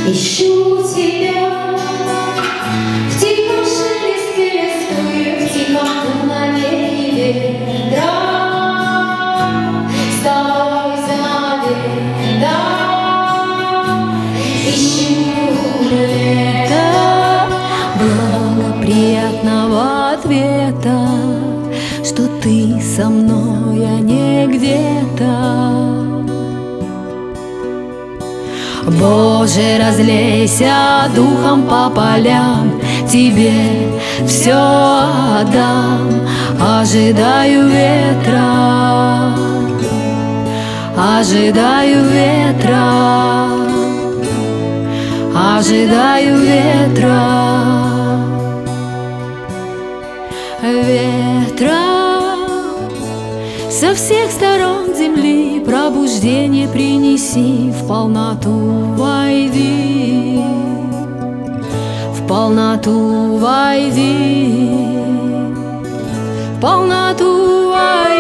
Ищу тебя в тихом шелесте листвы, в тихом дуновении ветра. С тобой завета ищу лето благоприятного ответа, что ты со мной, а не где-то. Боже, разлейся духом по полям, тебе все отдам. Ожидаю ветра, ожидаю ветра, ожидаю ветра, ветра. Со всех сторон земли пробуждение принеси, в полноту войди, в полноту войди, в полноту войди.